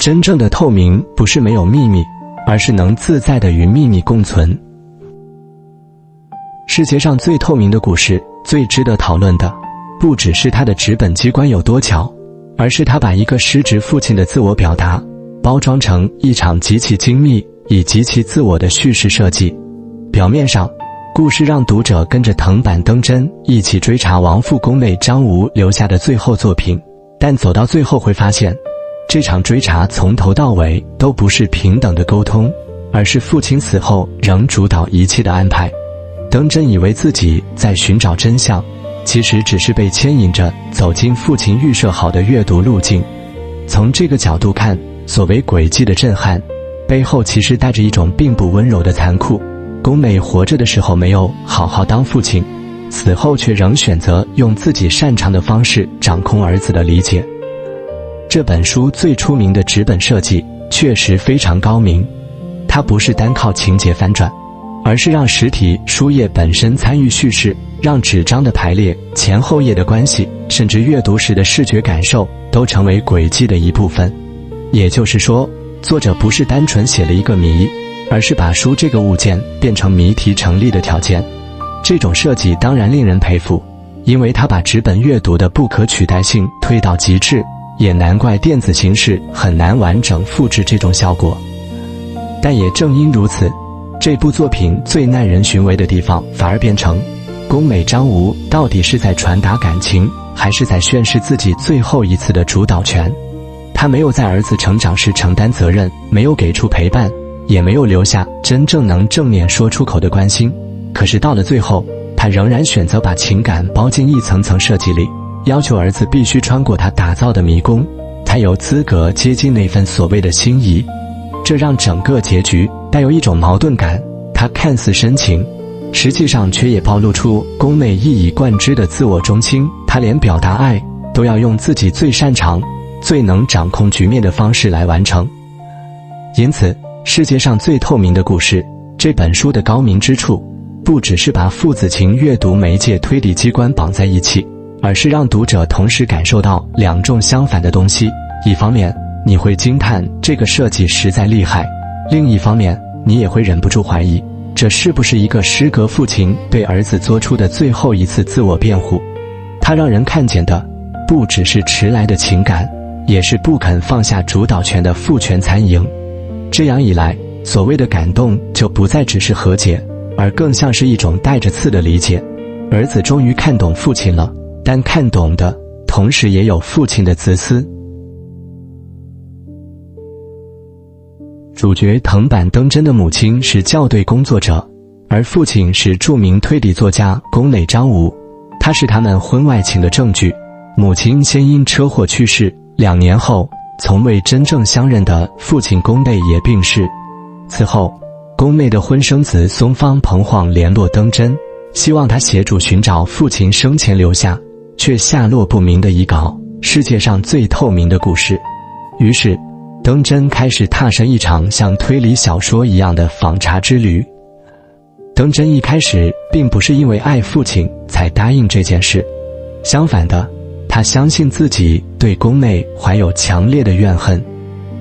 真正的透明不是没有秘密，而是能自在地与秘密共存。世界上最透明的故事，最值得讨论的，不只是它的纸本机关有多巧，而是它把一个失职父亲的自我表达包装成一场极其精密以极其自我的叙事设计。表面上，故事让读者跟着藤坂登真一起追查亡父宫内张吾留下的最后作品，但走到最后会发现，这场追查从头到尾都不是平等的沟通，而是父亲死后仍主导一切的安排。登真以为自己在寻找真相，其实只是被牵引着走进父亲预设好的阅读路径。从这个角度看，所谓轨迹的震撼，背后其实带着一种并不温柔的残酷。宫内活着的时候没有好好当父亲，死后却仍选择用自己擅长的方式掌控儿子的理解。这本书最出名的纸本设计确实非常高明，它不是单靠情节翻转，而是让实体书页本身参与叙事，让纸张的排列、前后页的关系，甚至阅读时的视觉感受都成为轨迹的一部分。也就是说，作者不是单纯写了一个谜，而是把书这个物件变成谜题成立的条件。这种设计当然令人佩服，因为它把纸本阅读的不可取代性推到极致，也难怪电子形式很难完整复制这种效果。但也正因如此，这部作品最耐人寻味的地方反而变成，宫内张吾到底是在传达感情，还是在宣示自己最后一次的主导权？他没有在儿子成长时承担责任，没有给出陪伴，也没有留下真正能正面说出口的关心。可是到了最后，他仍然选择把情感包进一层层设计里，要求儿子必须穿过他打造的迷宫，才有资格接近那份所谓的心仪。这让整个结局带有一种矛盾感，他看似深情，实际上却也暴露出宫内一以贯之的自我中心。他连表达爱都要用自己最擅长、最能掌控局面的方式来完成。因此，世界上最透明的故事这本书的高明之处，不只是把父子情阅读媒介推理机关绑在一起，而是让读者同时感受到两种相反的东西。一方面，你会惊叹这个设计实在厉害；另一方面，你也会忍不住怀疑，这是不是一个失格父亲对儿子做出的最后一次自我辩护？他让人看见的，不只是迟来的情感，也是不肯放下主导权的父权残影。这样一来，所谓的感动就不再只是和解，而更像是一种带着刺的理解。儿子终于看懂父亲了，但看懂的同时也有父亲的自私。主角藤坂登真的母亲是校对工作者，而父亲是著名推理作家宫内张吾，他是他们婚外情的证据。母亲先因车祸去世，2年后，从未真正相认的父亲宫内也病逝。此后，宫内的婚生子松方彭晃联络登真，希望他协助寻找父亲生前留下却下落不明的遗稿，世界上最透明的故事。于是，登真开始踏上一场像推理小说一样的访查之旅。登真一开始并不是因为爱父亲才答应这件事，相反的，他相信自己对宫内怀有强烈的怨恨。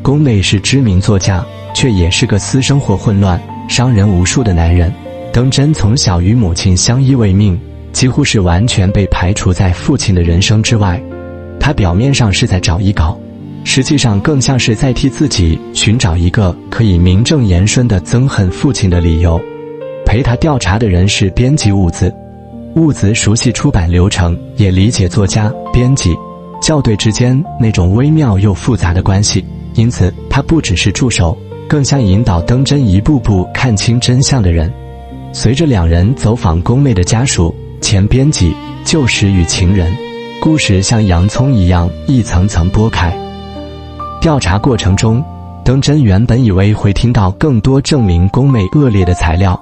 宫内是知名作家，却也是个私生活混乱、伤人无数的男人。登真从小与母亲相依为命，几乎是完全被排除在父亲的人生之外。他表面上是在找遗稿，实际上更像是在替自己寻找一个可以名正言顺地憎恨父亲的理由。陪他调查的人是编辑雾子，雾子熟悉出版流程，也理解作家、编辑、校对之间那种微妙又复杂的关系，因此他不只是助手，更像引导登真一步步看清真相的人。随着两人走访宫内的家属、前编辑、旧识与情人，故事像洋葱一样一层层剥开。调查过程中，登真原本以为会听到更多证明宫内恶劣的材料，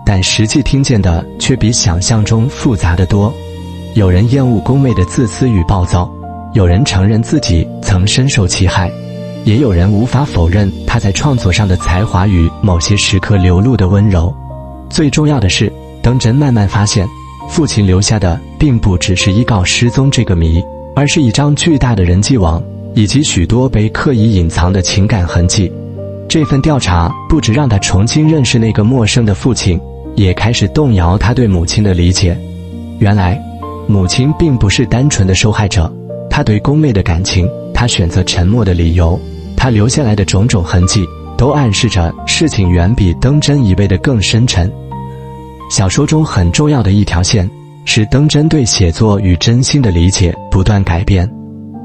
但实际听见的却比想象中复杂得多。有人厌恶宫内的自私与暴躁，有人承认自己曾深受其害，也有人无法否认他在创作上的才华与某些时刻流露的温柔。最重要的是，登真慢慢发现，父亲留下的并不只是遗告失踪这个谜，而是一张巨大的人际网，以及许多被刻意隐藏的情感痕迹。这份调查不只让他重新认识那个陌生的父亲，也开始动摇他对母亲的理解。原来，母亲并不是单纯的受害者，她对宫内的感情，她选择沉默的理由，她留下来的种种痕迹，都暗示着事情远比登真以为的更深沉。小说中很重要的一条线，是登真对写作与真心的理解不断改变。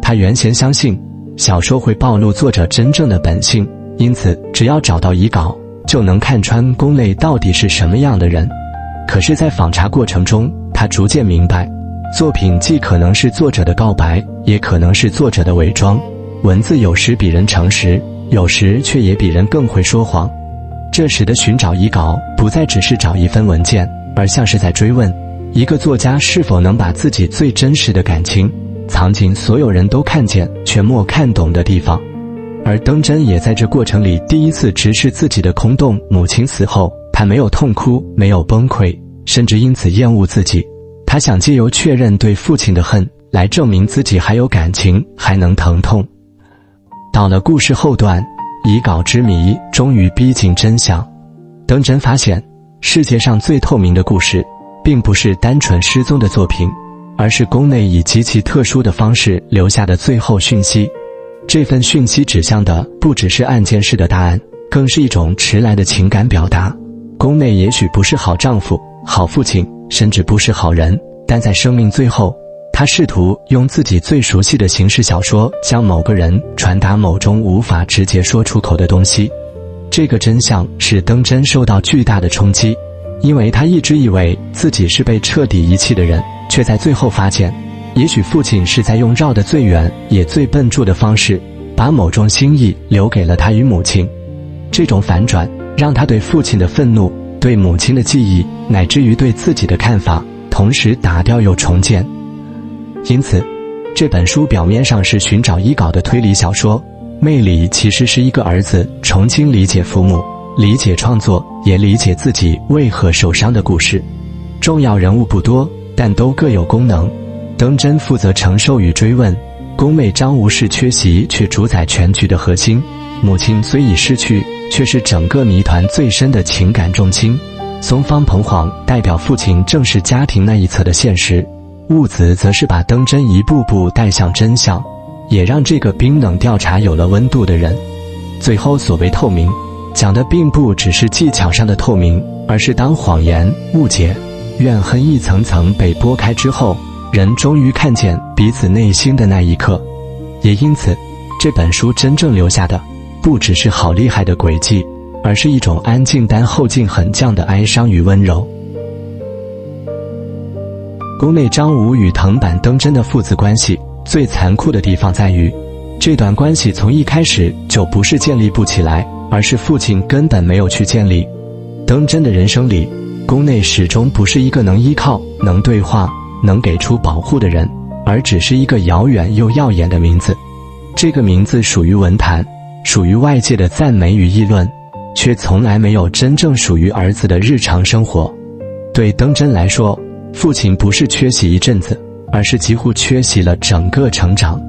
他原先相信，小说会暴露作者真正的本性，因此只要找到遗稿，就能看穿宫内到底是什么样的人。可是在访查过程中，他逐渐明白，作品既可能是作者的告白，也可能是作者的伪装。文字有时比人诚实，有时却也比人更会说谎。这时的寻找遗稿，不再只是找一份文件，而像是在追问，一个作家是否能把自己最真实的感情，藏进所有人都看见却莫看懂的地方。而登真也在这过程里第一次直视自己的空洞。母亲死后，他没有痛哭，没有崩溃，甚至因此厌恶自己。他想借由确认对父亲的恨，来证明自己还有感情，还能疼痛。到了故事后段，遗稿之谜终于逼近真相。登真发现，世界上最透明的故事，并不是单纯失踪的作品，而是宫内以极其特殊的方式留下的最后讯息。这份讯息指向的不只是案件式的答案，更是一种迟来的情感表达。宫内也许不是好丈夫、好父亲，甚至不是好人，但在生命最后，他试图用自己最熟悉的形式小说，向某个人传达某种无法直接说出口的东西。这个真相使登真受到巨大的冲击，因为他一直以为自己是被彻底遗弃的人，却在最后发现，也许父亲是在用绕得最远也最笨拙的方式，把某种心意留给了他与母亲。这种反转让他对父亲的愤怒，对母亲的记忆，乃至于对自己的看法，同时打掉又重建。因此，这本书表面上是寻找遗稿的推理小说，魅力其实是一个儿子重新理解父母，理解创作，也理解自己为何受伤的故事。重要人物不多，但都各有功能。登真负责承受与追问，宫妹张无是缺席却主宰全局的核心，母亲虽已逝去，却是整个谜团最深的情感重心。松方彭晃代表父亲正是家庭那一侧的现实，雾子则是把登真一步步带向真相，也让这个冰冷调查有了温度的人。最后所谓透明，讲的并不只是技巧上的透明，而是当谎言、误解、怨恨一层层被拨开之后，人终于看见彼此内心的那一刻。也因此，这本书真正留下的不只是好厉害的轨迹，而是一种安静但后劲很犟的哀伤与温柔。宫内张无与藤坂登真的父子关系最残酷的地方在于，这段关系从一开始就不是建立不起来，而是父亲根本没有去建立。登真的人生里，宫内始终不是一个能依靠、能对话、能给出保护的人，而只是一个遥远又耀眼的名字。这个名字属于文坛，属于外界的赞美与议论，却从来没有真正属于儿子的日常生活。对登真来说，父亲不是缺席一阵子，而是几乎缺席了整个成长。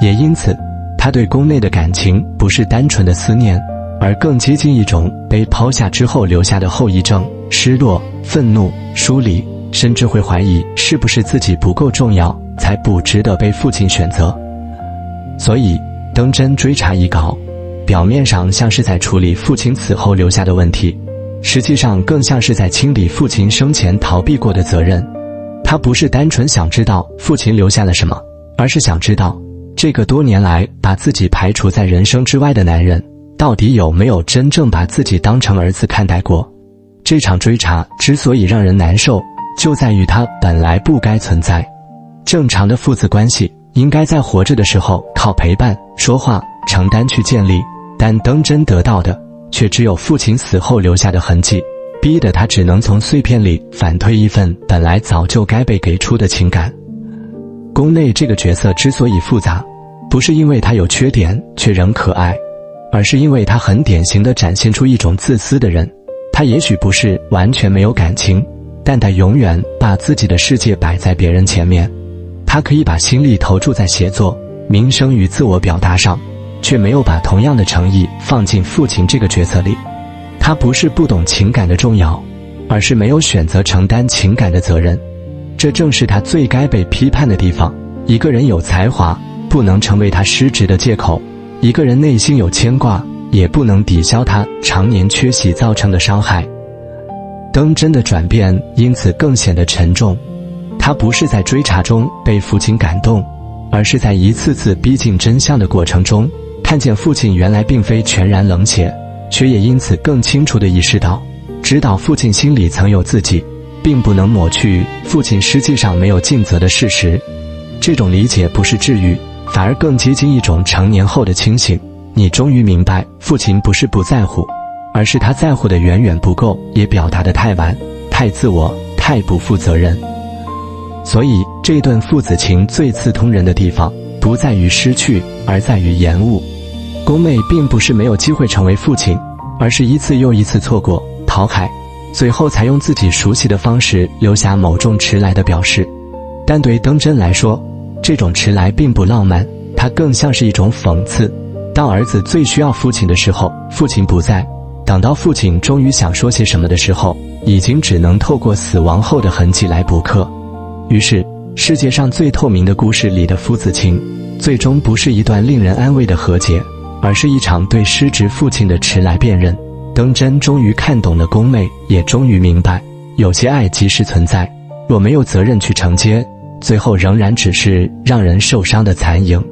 也因此，他对宫内的感情不是单纯的思念，而更接近一种被抛下之后留下的后遗症，失落、愤怒、疏离，甚至会怀疑是不是自己不够重要，才不值得被父亲选择。所以，登真追查遗稿，表面上像是在处理父亲死后留下的问题，实际上更像是在清理父亲生前逃避过的责任。他不是单纯想知道父亲留下了什么，而是想知道这个多年来把自己排除在人生之外的男人，到底有没有真正把自己当成儿子看待过。这场追查之所以让人难受，就在于它本来不该存在。正常的父子关系应该在活着的时候靠陪伴、说话、承担去建立，但登真得到的却只有父亲死后留下的痕迹，逼得他只能从碎片里反推一份本来早就该被给出的情感。宫内这个角色之所以复杂，不是因为他有缺点却仍可爱，而是因为他很典型地展现出一种自私的人。他也许不是完全没有感情，但他永远把自己的世界摆在别人前面。他可以把心力投注在写作，名声与自我表达上，却没有把同样的诚意放进父亲这个角色里。他不是不懂情感的重要，而是没有选择承担情感的责任。这正是他最该被批判的地方。一个人有才华，不能成为他失职的借口；一个人内心有牵挂，也不能抵消他常年缺席造成的伤害。登真的转变因此更显得沉重。他不是在追查中被父亲感动，而是在一次次逼近真相的过程中，看见父亲原来并非全然冷血，却也因此更清楚地意识到，知道父亲心里曾有自己，并不能抹去父亲实际上没有尽责的事实。这种理解不是治愈，反而更接近一种成年后的清醒。你终于明白，父亲不是不在乎，而是他在乎的远远不够，也表达得太晚，太自我，太不负责任。所以这段父子情最刺痛人的地方，不在于失去，而在于延误。宫妹并不是没有机会成为父亲，而是一次又一次错过、逃开，最后才用自己熟悉的方式留下某种迟来的表示。但对登真来说，这种迟来并不浪漫，它更像是一种讽刺。当儿子最需要父亲的时候，父亲不在；等到父亲终于想说些什么的时候，已经只能透过死亡后的痕迹来补课。于是，世界上最透明的故事里的父子情，最终不是一段令人安慰的和解，而是一场对失职父亲的迟来辨认。登真终于看懂了宫妹，也终于明白，有些爱即使存在，若没有责任去承接，最后仍然只是让人受伤的残影。